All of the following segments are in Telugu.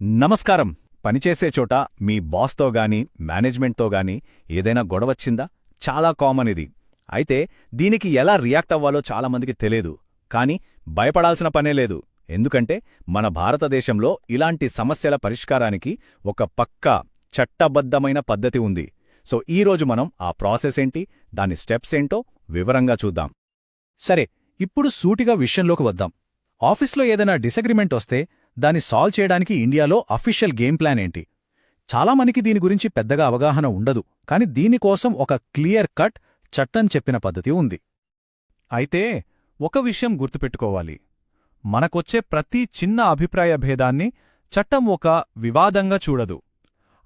నమస్కారం. పనిచేసే చోట మీ బాస్తో గాని మేనేజ్మెంట్తో గాని ఏదైనా గొడవచ్చిందా? చాలా కామన్ ఇది. అయితే దీనికి ఎలా రియాక్ట్ అవ్వాలో చాలామందికి తెలీదు. కానీ భయపడాల్సిన పనే లేదు. ఎందుకంటే మన భారతదేశంలో ఇలాంటి సమస్యల పరిష్కారానికి ఒక పక్కా చట్టబద్ధమైన పద్ధతి ఉంది. సో ఈరోజు మనం ఆ ప్రాసెస్ ఏంటి, దాని స్టెప్స్ ఏంటో వివరంగా చూద్దాం. సరే, ఇప్పుడు సూటిగా విషయంలోకి వద్దాం. ఆఫీస్లో ఏదైనా డిసగ్రిమెంట్ వస్తే దాన్ని సాల్వ్ చేయడానికి ఇండియాలో అఫీషియల్ గేమ్ ప్లాన్ ఏంటి? చాలామందికి దీని గురించి పెద్దగా అవగాహన ఉండదు, కాని దీనికోసం ఒక క్లియర్ కట్ చట్టం చెప్పిన పద్ధతి ఉంది. అయితే ఒక విషయం గుర్తుపెట్టుకోవాలి. మనకొచ్చే ప్రతి చిన్న అభిప్రాయ భేదాన్ని చట్టం ఒక వివాదంగా చూడదు.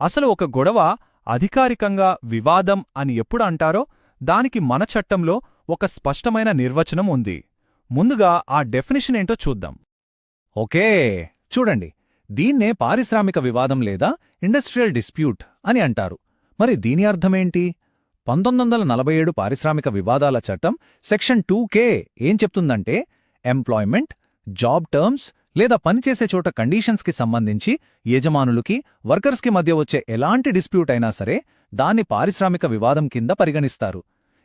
అసలు ఒక గొడవ అధికారికంగా వివాదం అని ఎప్పుడు అంటారో దానికి మన చట్టంలో ఒక స్పష్టమైన నిర్వచనం ఉంది. ముందుగా ఆ డెఫినిషన్ ఏంటో చూద్దాం. ఓకే, చూడండి, దీన్నే పారిశ్రామిక వివాదం లేదా ఇండస్ట్రియల్ డిస్ప్యూట్ అని అంటారు. మరి దీని అర్థమేంటి? 1947 పారిశ్రామిక వివాదాల చట్టం సెక్షన్ 2K ఏం చెప్తుందంటే, ఎంప్లాయ్మెంట్, జాబ్ టర్మ్స్ లేదా పనిచేసే చోట కండీషన్స్కి సంబంధించి యజమానులకి, వర్కర్స్కి మధ్య వచ్చే ఎలాంటి డిస్ప్యూట్ అయినా సరే దాన్ని పారిశ్రామిక వివాదం కింద పరిగణిస్తారు.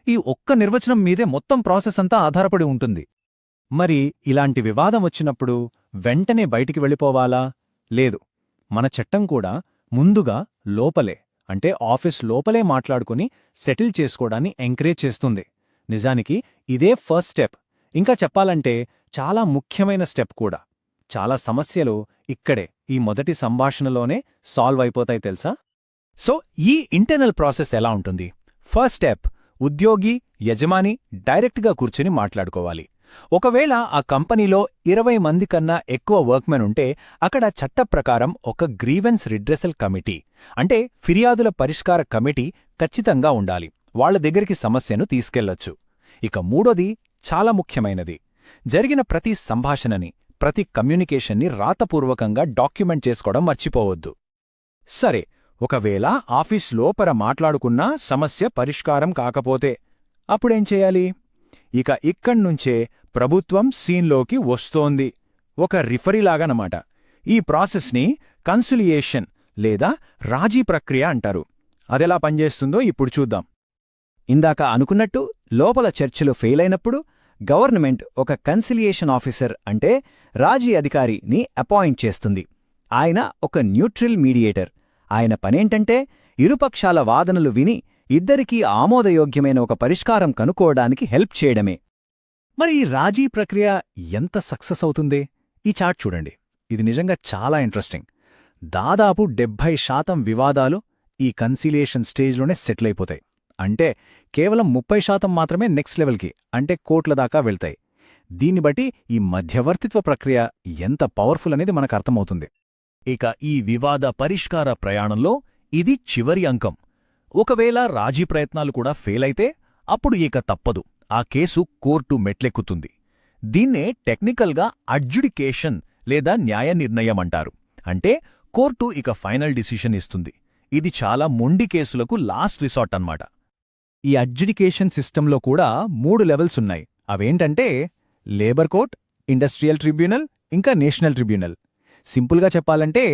ఈ ఒక్క నిర్వచనం మీదే మొత్తం ప్రాసెస్ అంతా ఆధారపడి ఉంటుంది. మరి ఇలాంటి వివాదం వచ్చినప్పుడు వెంటనే బయటికి వెళ్ళిపోవాలా? లేదు. మన చట్టం కూడా ముందుగా లోపలే, అంటే ఆఫీస్ లోపలే మాట్లాడుకుని సెటిల్ చేసుకోవడాన్ని ఎంకరేజ్ చేస్తుంది. నిజానికి ఇదే ఫస్ట్ స్టెప్. ఇంకా చెప్పాలంటే చాలా ముఖ్యమైన స్టెప్ కూడా. చాలా సమస్యలు ఇక్కడే, ఈ మొదటి సంభాషణలోనే సాల్వ్ అయిపోతాయి తెలుసా? సో ఈ ఇంటర్నల్ ప్రాసెస్ ఎలా ఉంటుంది? ఫస్ట్ స్టెప్, ఉద్యోగి, యజమాని డైరెక్ట్గా కూర్చుని మాట్లాడుకోవాలి. ఒకవేళ ఆ కంపెనీలో 20 మంది కన్నా ఎక్కువ వర్క్మెన్ ఉంటే అక్కడ చట్టప్రకారం ఒక గ్రీవెన్స్ రిడ్రెసల్ కమిటీ, అంటే ఫిర్యాదుల పరిష్కార కమిటీ ఖచ్చితంగా ఉండాలి. వాళ్ల దగ్గరికి సమస్యను తీసుకెళ్లొచ్చు. ఇక మూడోది చాలా ముఖ్యమైనది. జరిగిన ప్రతి సంభాషణని, ప్రతి కమ్యూనికేషన్ని రాతపూర్వకంగా డాక్యుమెంట్ చేసుకోవడం మర్చిపోవద్దు. సరే, ఒకవేళ ఆఫీస్ లోపల మాట్లాడుకున్నా సమస్య పరిష్కారం కాకపోతే అప్పుడేం చేయాలి? ఇక ఇక్కడ్నుంచే ప్రభుత్వం సీన్లోకి వస్తోంది. ఒక రిఫరీలాగానమాట. ఈ ప్రాసెస్ని కన్సిలియేషన్ లేదా రాజీ ప్రక్రియ అంటారు. అదెలా పనిచేస్తుందో ఇప్పుడు చూద్దాం. ఇందాక అనుకున్నట్టు లోపల చర్చలు ఫెయిల్ అయినప్పుడు గవర్నమెంట్ ఒక కన్సిలియేషన్ ఆఫీసర్, అంటే రాజీ అధికారిని అపాయింట్ చేస్తుంది. ఆయన ఒక న్యూట్రల్ మీడియేటర్. ఆయన పనేంటంటే ఇరుపక్షాల వాదనలు విని ఇద్దరికీ ఆమోదయోగ్యమైన ఒక పరిష్కారం కనుక్కోవడానికి హెల్ప్ చేయడమే. మరి ఈ రాజీ ప్రక్రియ ఎంత సక్సెస్ అవుతుంది? ఈ చార్ట్ చూడండి. ఇది నిజంగా చాలా ఇంట్రెస్టింగ్. దాదాపు 70% వివాదాలు ఈ కన్సిలియేషన్ స్టేజ్లోనే సెటిల్ అయిపోతాయి. అంటే కేవలం 30% మాత్రమే నెక్స్ట్ లెవెల్కి, అంటే కోర్టుల దాకా వెళ్తాయి. దీన్ని బట్టి ఈ మధ్యవర్తిత్వ ప్రక్రియ ఎంత పవర్ఫుల్ అనేది మనకు అర్థమవుతుంది. ఇక ఈ వివాద పరిష్కార ప్రయాణంలో ఇది చివరి అంకం. ఒకవేళ రాజీ ప్రయత్నాలు కూడా ఫెయిల్ అయితే అప్పుడు ఇక తప్పదు, ఆ కేసు కోర్టు మెట్లెక్కుతుంది. దీన్నే టెక్నికల్గా అడ్జుడికేషన్ లేదా న్యాయ నిర్ణయం అంటారు. అంటే కోర్టు ఇక ఫైనల్ డిసిషన్ ఇస్తుంది. ఇది చాలా మొండి కేసులకు లాస్ట్ రిసార్ట్ అన్నమాట. ఈ అడ్జుడికేషన్ సిస్టంలో కూడా 3 లెవెల్స్ ఉన్నాయి. అవేంటంటే లేబర్ కోర్ట్, ఇండస్ట్రియల్ ట్రిబ్యునల్, ఇంకా నేషనల్ ట్రిబ్యునల్. సింపుల్గా చెప్పాలంటే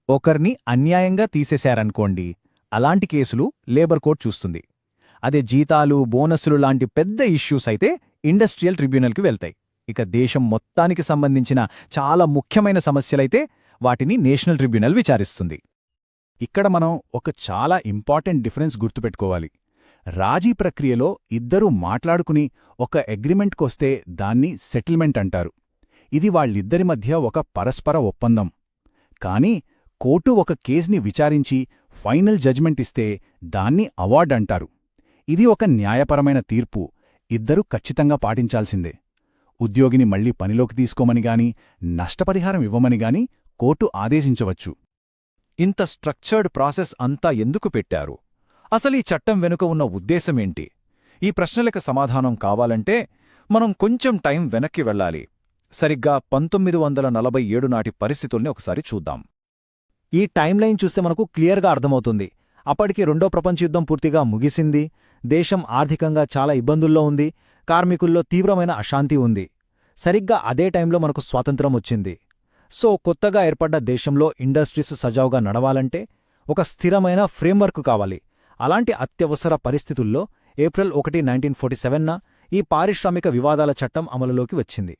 ఒకరిని అన్యాయంగా తీసేశారనుకోండి, అలాంటి కేసులు లేబర్ కోర్ట్ చూస్తుంది. అదే జీతాలు, బోనస్సులు లాంటి పెద్ద ఇష్యూస్ అయితే ఇండస్ట్రియల్ ట్రిబ్యునల్కి వెళ్తాయి. ఇక దేశం మొత్తానికి సంబంధించిన చాలా ముఖ్యమైన సమస్యలైతే వాటిని నేషనల్ ట్రిబ్యునల్ విచారిస్తుంది. ఇక్కడ మనం ఒక చాలా ఇంపార్టెంట్ డిఫరెన్స్ గుర్తుపెట్టుకోవాలి. రాజీ ప్రక్రియలో ఇద్దరూ మాట్లాడుకుని ఒక అగ్రిమెంట్కొస్తే దాన్ని సెటిల్మెంట్ అంటారు. ఇది వాళ్ళిద్దరి మధ్య ఒక పరస్పర ఒప్పందం. కానీ కోర్టు ఒక కేసుని విచారించి ఫైనల్ జడ్జ్మెంట్ ఇస్తే దాన్ని అవార్డ్ అంటారు. ఇది ఒక న్యాయపరమైన తీర్పు, ఇద్దరూ ఖచ్చితంగా పాటించాల్సిందే. ఉద్యోగిని మళ్లీ పనిలోకి తీసుకోమనిగాని, నష్టపరిహారం ఇవ్వమనిగాని కోర్టు ఆదేశించవచ్చు. ఇంత స్ట్రక్చర్డ్ ప్రాసెస్ అంతా ఎందుకు పెట్టారు? అసలు ఈ చట్టం వెనుక ఉన్న ఉద్దేశమేంటి? ఈ ప్రశ్నలకు సమాధానం కావాలంటే మనం కొంచెం టైం వెనక్కి వెళ్ళాలి. సరిగ్గా 1947 నాటి పరిస్థితుల్ని ఒకసారి చూద్దాం. ఈ టైంలైన్ చూస్తే మనకు క్లియర్గా అర్థమవుతుంది. అప్పటికి రెండో ప్రపంచ యుద్ధం పూర్తిగా ముగిసింది. దేశం ఆర్థికంగా చాలా ఇబ్బందుల్లో ఉంది. కార్మికుల్లో తీవ్రమైన అశాంతి ఉంది. సరిగ్గా అదే టైంలో మనకు స్వాతంత్రం వచ్చింది. సో కొత్తగా ఏర్పడ్డ దేశంలో ఇండస్ట్రీస్ సజావుగా నడవాలంటే ఒక స్థిరమైన ఫ్రేమ్వర్క్ కావాలి. అలాంటి అత్యవసర పరిస్థితుల్లో ఏప్రిల్ 1, 1947న ఈ పారిశ్రామిక వివాదాల చట్టం అమలులోకి వచ్చింది.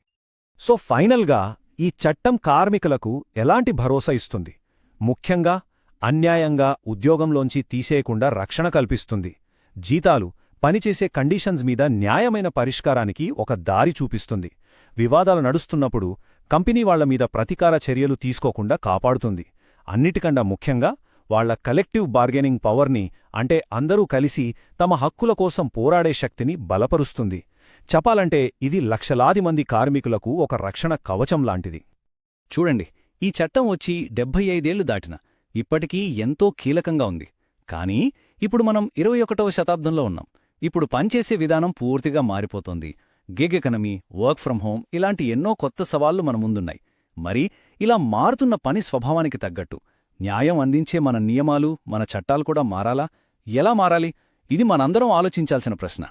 సో ఫైనల్గా ఈ చట్టం కార్మికులకు ఎలాంటి భరోసా ఇస్తుంది? ముఖ్యంగా అన్యాయంగా ఉద్యోగంలోంచి తీసేయకుండా రక్షణ కల్పిస్తుంది. జీతాలు, పనిచేసే కండీషన్స్ మీద న్యాయమైన పరిష్కారానికి ఒక దారి చూపిస్తుంది. వివాదాలు నడుస్తున్నప్పుడు కంపెనీ వాళ్ల మీద ప్రతీకార చర్యలు తీసుకోకుండా కాపాడుతుంది. అన్నిటికన్నా ముఖ్యంగా వాళ్ల కలెక్టివ్ బార్గెనింగ్ పవర్ని, అంటే అందరూ కలిసి తమ హక్కుల కోసం పోరాడే శక్తిని బలపరుస్తుంది. చెప్పాలంటే ఇది లక్షలాది మంది కార్మికులకు ఒక రక్షణ కవచం లాంటిది. చూడండి, ఈ చట్టం వచ్చి 75 ఏళ్లు దాటినా ఇప్పటికీ ఎంతో కీలకంగా ఉంది. కానీ ఇప్పుడు మనం 21వ శతాబ్దంలో ఉన్నాం. ఇప్పుడు పనిచేసే విధానం పూర్తిగా మారిపోతోంది. Gig economy, work from home ఇలాంటి ఎన్నో కొత్త సవాళ్లు మన ముందున్నాయి. మరి ఇలా మారుతున్న పని స్వభావానికి తగ్గట్టు న్యాయం అందించే మన నియమాలు, మన చట్టాలు కూడా మారాలా? ఎలా మారాలి? ఇది మనందరం ఆలోచించాల్సిన ప్రశ్న.